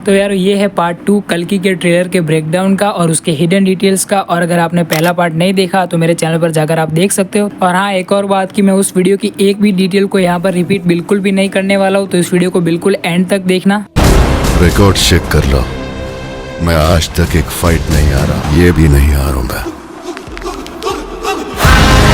तो यार ये है पार्ट 2 कल्कि के ट्रेलर के ब्रेकडाउन का और उसके हिडन डिटेल्स का। और अगर आपने पहला पार्ट नहीं देखा तो मेरे चैनल पर जाकर आप देख सकते हो। और हाँ, एक और बात कि मैं उस वीडियो की एक भी डिटेल को यहाँ पर रिपीट बिल्कुल भी नहीं करने वाला हूँ, तो इस वीडियो को बिल्कुल एंड तक देखना। रिकॉर्ड चेक कर लो। मैं आज तक एक फाइट नहीं हारा, ये भी नहीं हारूंगा।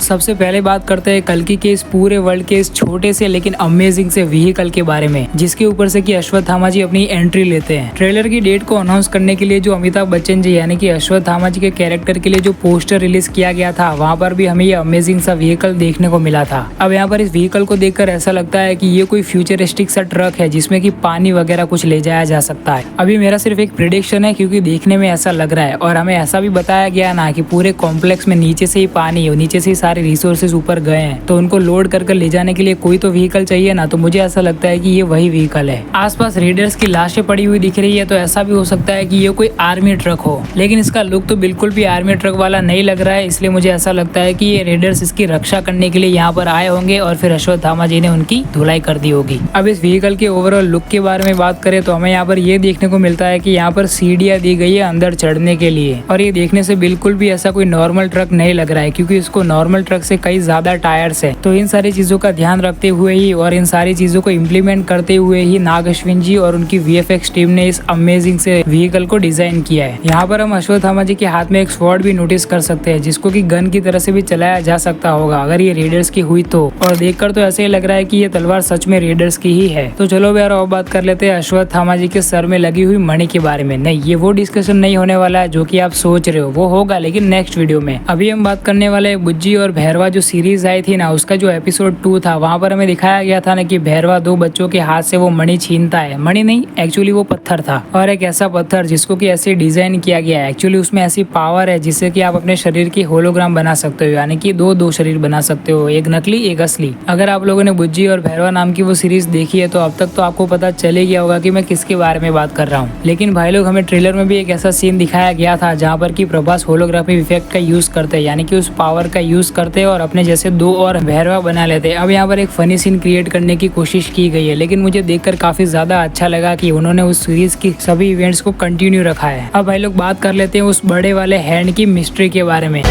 सबसे पहले बात करते हैं कल्कि के इस पूरे वर्ल्ड के इस छोटे से लेकिन अमेजिंग से व्हीकल के बारे में, जिसके ऊपर से कि अश्वत्थामा जी अपनी एंट्री लेते हैं। ट्रेलर की डेट को अनाउंस करने के लिए जो अमिताभ बच्चन जी यानी कि अश्वत्थामा जी के कैरेक्टर के लिए जो पोस्टर रिलीज किया गया था, वहाँ पर भी हमें ये अमेजिंग सा व्हीकल देखने को मिला था। अब यहाँ पर इस व्हीकल को देखकर ऐसा लगता है कि ये कोई फ्यूचरिस्टिक सा ट्रक है जिसमें कि पानी वगैरह कुछ ले जाया जा सकता है। अभी मेरा सिर्फ एक प्रिडिक्शन है, क्योंकि देखने में ऐसा लग रहा है। और हमें ऐसा भी बताया गया ना कि पूरे कॉम्प्लेक्स में नीचे से ही पानी है, नीचे से ही सारे रिसोर्सेज ऊपर गए हैं, तो उनको लोड कर ले जाने के लिए कोई तो व्हीकल चाहिए ना। तो मुझे ऐसा लगता है कि ये वही व्हीकल है। आसपास रेडर्स की लाशें पड़ी हुई दिख रही है, तो ऐसा भी हो सकता है कि ये कोई आर्मी ट्रक हो, लेकिन इसका लुक तो बिल्कुल भी आर्मी ट्रक वाला नहीं लग रहा है। इसलिए मुझे ऐसा लगता है कि ये रेडर्स इसकी रक्षा करने के लिए यहाँ पर आए होंगे और फिर अश्वत्थामा जी ने उनकी धुलाई कर दी होगी। अब इस व्हीकल के ओवरऑल लुक के बारे में बात करें तो हमें यहाँ पर ये देखने को मिलता है कि यहाँ पर सीढ़ियाँ दी गई है अंदर चढ़ने के लिए। और ये देखने से बिल्कुल भी ऐसा कोई नॉर्मल ट्रक नहीं लग रहा है, क्योंकि इसको नॉर्मल ट्रक से कई ज्यादा टायर्स है। तो इन सारी चीजों का ध्यान रखते हुए ही और इन सारी चीजों को इम्प्लीमेंट करते हुए ही नाग अश्विन जी और उनकी वीएफएक्स टीम ने इस अमेजिंग से व्हीकल को डिजाइन किया है। यहाँ पर हम अश्वत्थामा जी के हाथ में एक स्वॉर्ड भी नोटिस कर सकते हैं, जिसको कि गन की तरह से भी चलाया जा सकता होगा अगर ये रेडर्स की हुई तो। और देखकर तो ऐसे ही लग रहा है कि ये तलवार सच में रेडर्स की ही है। तो चलो यार और बात कर लेते हैं अश्वत्थामा जी के सर में लगी हुई मणि के बारे में। नहीं, ये वो डिस्कशन नहीं होने वाला है जो कि आप सोच रहे हो, वो होगा लेकिन नेक्स्ट वीडियो में। अभी हम बात करने वाले हैं बुज्जी और भैरवा जो सीरीज आई थी ना, उसका जो एपिसोड 2 था, वहाँ पर हमें दिखाया गया था ना कि भैरवा दो बच्चों के हाथ से वो मणि छीनता है। मणि नहीं, एक्चुअली वो पत्थर था, और एक ऐसा पत्थर जिसको कि ऐसे डिजाइन किया गया है। एक्चुअली उसमें ऐसी पावर है जिससे कि आप अपने शरीर की होलोग्राम बना सकते हो, यानी कि दो शरीर बना सकते हो, एक नकली एक असली। अगर आप लोगों ने बुज्जी और भैरवा नाम की वो सीरीज देखी है तो अब तक तो आपको पता चले गया होगा कि मैं किसके बारे में बात कर रहा हूँ। लेकिन भाई लोग, हमें ट्रेलर में भी एक ऐसा सीन दिखाया गया था जहाँ पर कि प्रभास होलोग्राफी इफेक्ट का यूज करते हैं, यानी कि उस पावर का यूज करते हैं और अपने जैसे दो और भैरवा बना लेते हैं। अब यहाँ पर एक फनी सीन क्रिएट करने की कोशिश की गई है, लेकिन मुझे देखकर काफी ज्यादा अच्छा लगा कि उन्होंने उस सीरीज की सभी इवेंट्स को कंटिन्यू रखा है। अब भाई लोग बात कर लेते हैं उस बड़े वाले हैंड की मिस्ट्री के बारे में।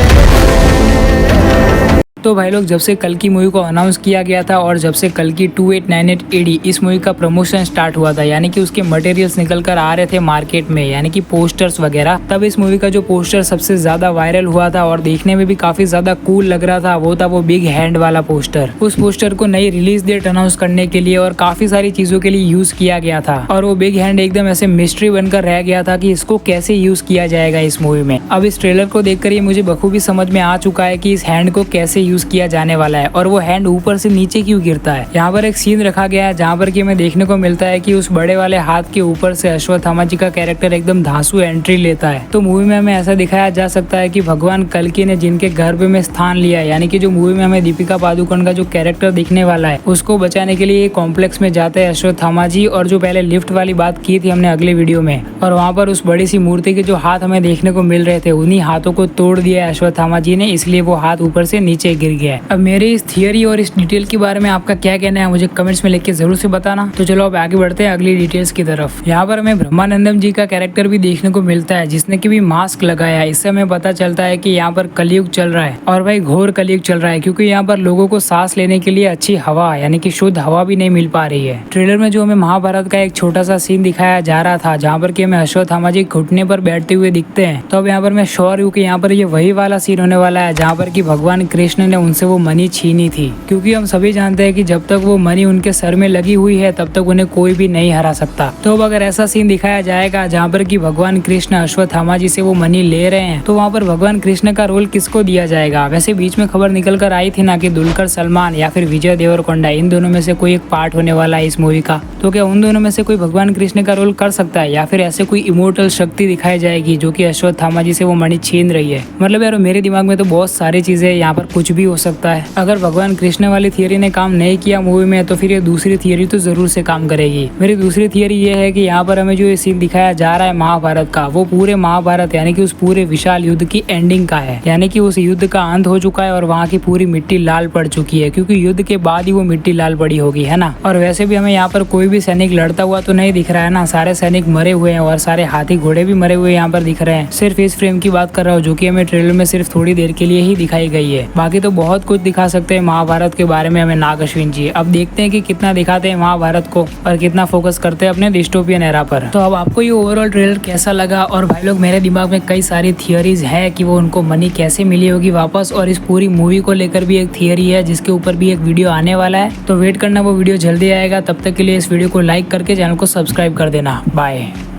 तो भाई लोग, जब से कल्कि मूवी को अनाउंस किया गया था और जब से कल्कि 2898 AD इस मूवी का प्रमोशन स्टार्ट हुआ था, यानी कि उसके मटेरियल्स निकल कर आ रहे थे मार्केट में, यानी कि पोस्टर्स वगैरह, तब इस मूवी का जो पोस्टर सबसे ज्यादा वायरल हुआ था और देखने में भी काफी ज्यादा कूल लग रहा था, वो था वो बिग हैंड वाला पोस्टर। उस पोस्टर को नई रिलीज डेट अनाउंस करने के लिए और काफी सारी चीजों के लिए यूज किया गया था, और वो बिग हैंड एकदम ऐसे मिस्ट्री बनकर रह गया था कि इसको कैसे यूज किया जाएगा इस मूवी में। अब इस ट्रेलर को देखकर ये मुझे बखूबी समझ में आ चुका है कि इस हैंड को कैसे यूज किया जाने वाला है, और वो हैंड ऊपर से नीचे क्यों गिरता है। यहाँ पर एक सीन रखा गया है जहाँ पर कि हमें देखने को मिलता है कि उस बड़े वाले हाथ के ऊपर से अश्वत्थामा जी का कैरेक्टर एकदम धांसू एंट्री लेता है। तो मूवी में हमें ऐसा दिखाया जा सकता है कि भगवान कल्कि ने जिनके गर्भ में स्थान लिया है, यानी कि जो मूवी में हमें दीपिका पादुकोण का जो कैरेक्टर दिखने वाला है, उसको बचाने के लिए कॉम्प्लेक्स में जाते हैं अश्वत्थामा जी। और जो पहले लिफ्ट वाली बात की थी हमने अगले वीडियो में, और वहाँ पर उस बड़ी सी मूर्ति के जो हाथ हमें देखने को मिल रहे थे, उन्हीं हाथों को तोड़ दिया है अश्वत्थामा जी ने, इसलिए वो हाथ ऊपर से नीचे गिर गया है। अब मेरे इस थियरी और इस डिटेल के बारे में आपका क्या कहना है, मुझे कमेंट्स में लिख के जरूर से बताना। तो चलो अब आगे बढ़ते हैं अगली डिटेल्स की तरफ। यहाँ पर हमें ब्रह्मानंदम जी का कैरेक्टर भी देखने को मिलता है, जिसने की भी मास्क लगाया है। इससे हमें पता चलता है कि यहाँ पर कलयुग चल रहा है, और भाई घोर कलयुग चल रहा है, क्योंकि यहाँ पर लोगों को सांस लेने के लिए अच्छी हवा यानी कि शुद्ध हवा भी नहीं मिल पा रही है। ट्रेलर में जो हमें महाभारत का एक छोटा सा सीन दिखाया जा रहा था, जहाँ पर कि हमें अश्वत्थामा जी घुटने पर बैठते हुए दिखते हैं, तो अब यहाँ पर मैं श्योर हूँ कि यहाँ पर ये वही वाला सीन होने वाला है जहाँ पर कि भगवान कृष्ण ने उनसे वो मणि छीनी थी। क्योंकि हम सभी जानते हैं कि जब तक वो मणि उनके सर में लगी हुई है तब तक उन्हें कोई भी नहीं हरा सकता। तो अब अगर ऐसा सीन दिखाया जाएगा जहाँ पर कि भगवान कृष्ण अश्वत्थामा जी से वो मणि ले रहे हैं, तो वहाँ पर भगवान कृष्ण का रोल किसको दिया जाएगा। वैसे बीच में खबर निकल कर आई थी ना कि दुलकर सलमान या फिर विजय देवरकोंडा, इन दोनों में से कोई एक पार्ट होने वाला है इस मूवी का। तो क्या उन दोनों में से कोई भगवान कृष्ण का रोल कर सकता है, या फिर ऐसे कोई इमोर्टल शक्ति दिखाई जाएगी जो कि अश्वत्थामा जी से वो मणि छीन रही है। मतलब यार मेरे दिमाग में तो बहुत सारी चीजें यहाँ पर कुछ भी हो सकता है। अगर भगवान कृष्ण वाली थियरी ने काम नहीं किया मूवी में तो फिर ये दूसरी थियरी तो जरूर से काम करेगी। मेरी दूसरी थियरी ये है कि यहाँ पर हमें जो ये सीन दिखाया जा रहा है महाभारत का, वो पूरे महाभारत यानी कि उस पूरे विशाल युद्ध की एंडिंग का है, यानी कि उस युद्ध का अंत हो चुका है और वहाँ की पूरी मिट्टी लाल पड़ चुकी है, क्योंकि युद्ध के बाद ही वो मिट्टी लाल पड़ी होगी, है ना। और वैसे भी हमें यहाँ पर कोई भी सैनिक लड़ता हुआ तो नहीं दिख रहा है ना, सारे सैनिक मरे हुए हैं और सारे हाथी घोड़े भी मरे हुए यहाँ पर दिख रहे हैं। सिर्फ इस फ्रेम की बात कर रहा हूँ जो कि हमें ट्रेलर में सिर्फ थोड़ी देर के लिए ही दिखाई गई है। बाकी तो बहुत कुछ दिखा सकते हैं महाभारत के बारे में हमें नाग अश्विन जी। अब देखते हैं कि कितना दिखाते हैं महाभारत को और कितना फोकस करते हैं अपने डिस्टोपियन एरा पर। तो अब आपको ये ओवरऑल ट्रेलर कैसा लगा? और भाई लोग, मेरे दिमाग में कई सारी थियरीज है कि वो उनको मनी कैसे मिली होगी वापस, और इस पूरी मूवी को लेकर भी एक थियरी है जिसके ऊपर भी एक वीडियो आने वाला है। तो वेट करना, वो वीडियो जल्दी आएगा। तब तक के लिए इस वीडियो को लाइक करके चैनल को सब्सक्राइब कर देना। बाय।